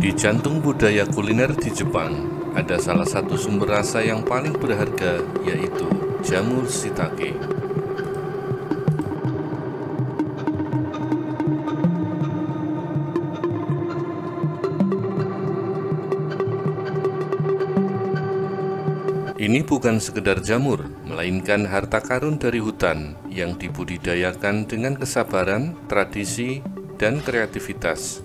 Di jantung budaya kuliner di Jepang, ada salah satu sumber rasa yang paling berharga, yaitu jamur shiitake. Ini bukan sekedar jamur, melainkan harta karun dari hutan yang dibudidayakan dengan kesabaran, tradisi, dan kreativitas.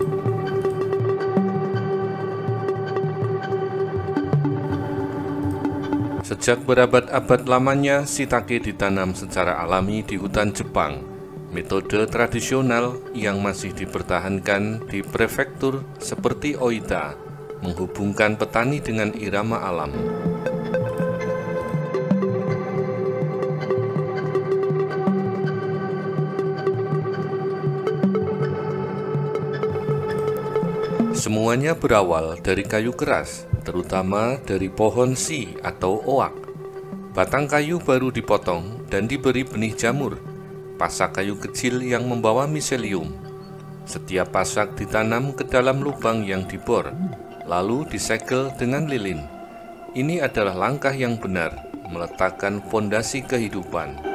Sejak berabad-abad lamanya, shiitake ditanam secara alami di hutan Jepang. Metode tradisional yang masih dipertahankan di prefektur seperti Oita, menghubungkan petani dengan irama alam. Semuanya berawal dari kayu keras, terutama dari pohon shi atau oak. Batang kayu baru dipotong dan diberi benih jamur, pasak kayu kecil yang membawa miselium. Setiap pasak ditanam ke dalam lubang yang dibor, lalu disegel dengan lilin. Ini adalah langkah yang benar, meletakkan fondasi kehidupan.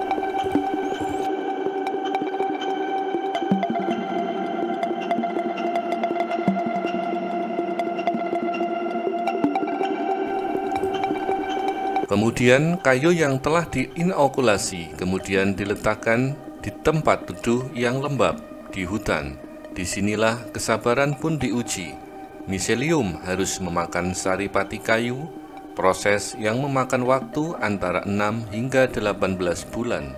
Kemudian kayu yang telah diinokulasi kemudian diletakkan di tempat teduh yang lembab di hutan. Disinilah kesabaran pun diuji. Miselium harus memakan saripati kayu, proses yang memakan waktu antara 6 hingga 18 bulan.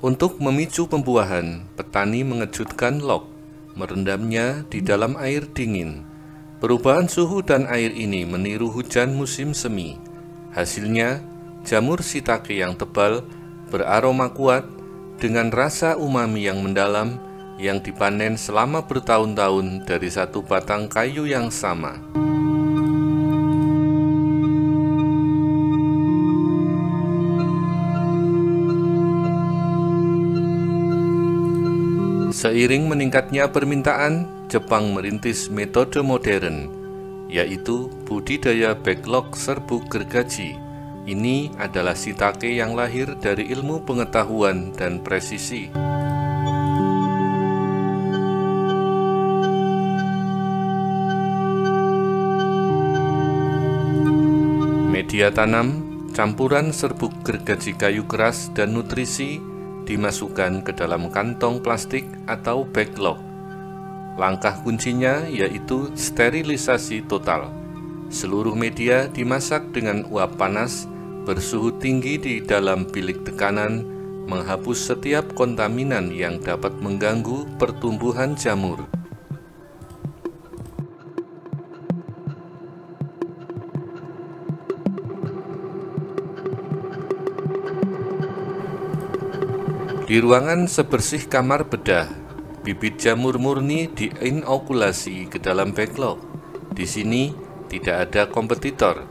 Untuk memicu pembuahan, petani mengejutkan log, merendamnya di dalam air dingin. Perubahan suhu dan air ini meniru hujan musim semi. Hasilnya, jamur shiitake yang tebal, beraroma kuat, dengan rasa umami yang mendalam, yang dipanen selama bertahun-tahun dari satu batang kayu yang sama. Seiring meningkatnya permintaan, Jepang merintis metode modern, yaitu budidaya backlog serbuk gergaji. Ini adalah shiitake yang lahir dari ilmu pengetahuan dan presisi. Media tanam, campuran serbuk gergaji kayu keras dan nutrisi dimasukkan ke dalam kantong plastik atau backlog. Langkah kuncinya yaitu sterilisasi total. Seluruh media dimasak dengan uap panas bersuhu tinggi di dalam bilik tekanan, menghapus setiap kontaminan yang dapat mengganggu pertumbuhan jamur. Di ruangan sebersih kamar bedah, bibit jamur murni diinokulasi ke dalam backlog. Di sini tidak ada kompetitor.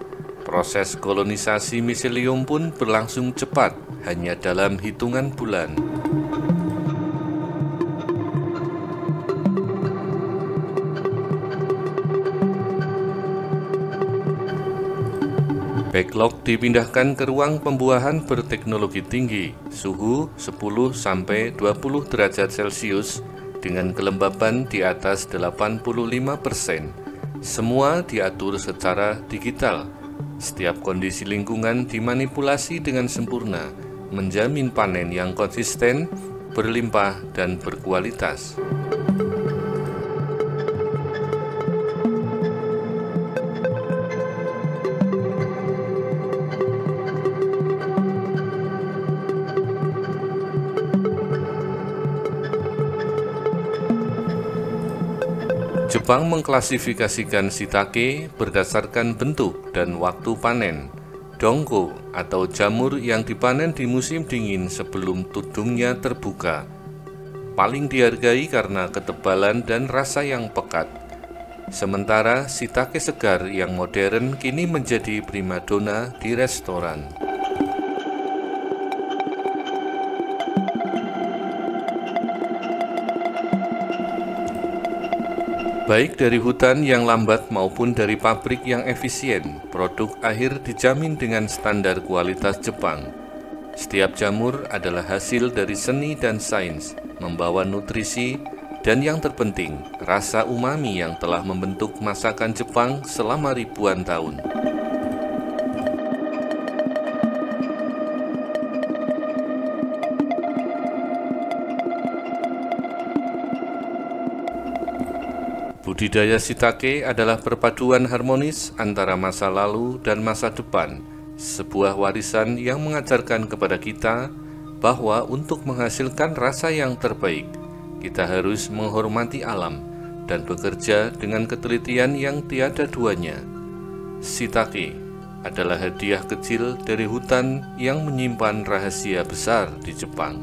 Proses kolonisasi miselium pun berlangsung cepat, hanya dalam hitungan bulan. Backlog dipindahkan ke ruang pembuahan berteknologi tinggi, suhu 10-20 derajat Celcius dengan kelembaban di atas 85%. Semua diatur secara digital. Setiap kondisi lingkungan dimanipulasi dengan sempurna, menjamin panen yang konsisten, berlimpah, dan berkualitas. Jepang mengklasifikasikan shiitake berdasarkan bentuk dan waktu panen. Dongko atau jamur yang dipanen di musim dingin sebelum tudungnya terbuka. Paling dihargai karena ketebalan dan rasa yang pekat. Sementara shiitake segar yang modern kini menjadi primadona di restoran. Baik dari hutan yang lambat maupun dari pabrik yang efisien, produk akhir dijamin dengan standar kualitas Jepang. Setiap jamur adalah hasil dari seni dan sains, membawa nutrisi, dan yang terpenting, rasa umami yang telah membentuk masakan Jepang selama ribuan tahun. Budidaya shiitake adalah perpaduan harmonis antara masa lalu dan masa depan, sebuah warisan yang mengajarkan kepada kita bahwa untuk menghasilkan rasa yang terbaik, kita harus menghormati alam dan bekerja dengan ketelitian yang tiada duanya. Shiitake adalah hadiah kecil dari hutan yang menyimpan rahasia besar di Jepang.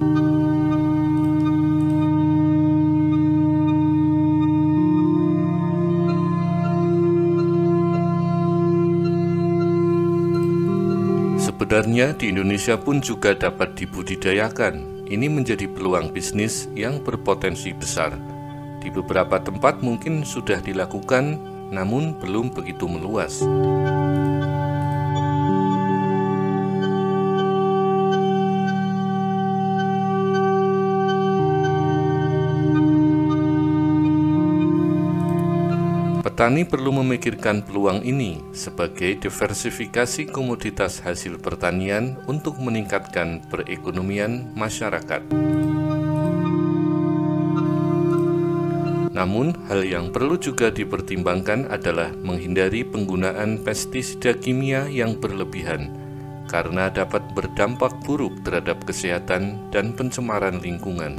Sebenarnya di Indonesia pun juga dapat dibudidayakan. Ini menjadi peluang bisnis yang berpotensi besar. Di beberapa tempat mungkin sudah dilakukan, namun belum begitu meluas. Petani perlu memikirkan peluang ini sebagai diversifikasi komoditas hasil pertanian untuk meningkatkan perekonomian masyarakat. Namun, hal yang perlu juga dipertimbangkan adalah menghindari penggunaan pestisida kimia yang berlebihan, karena dapat berdampak buruk terhadap kesehatan dan pencemaran lingkungan.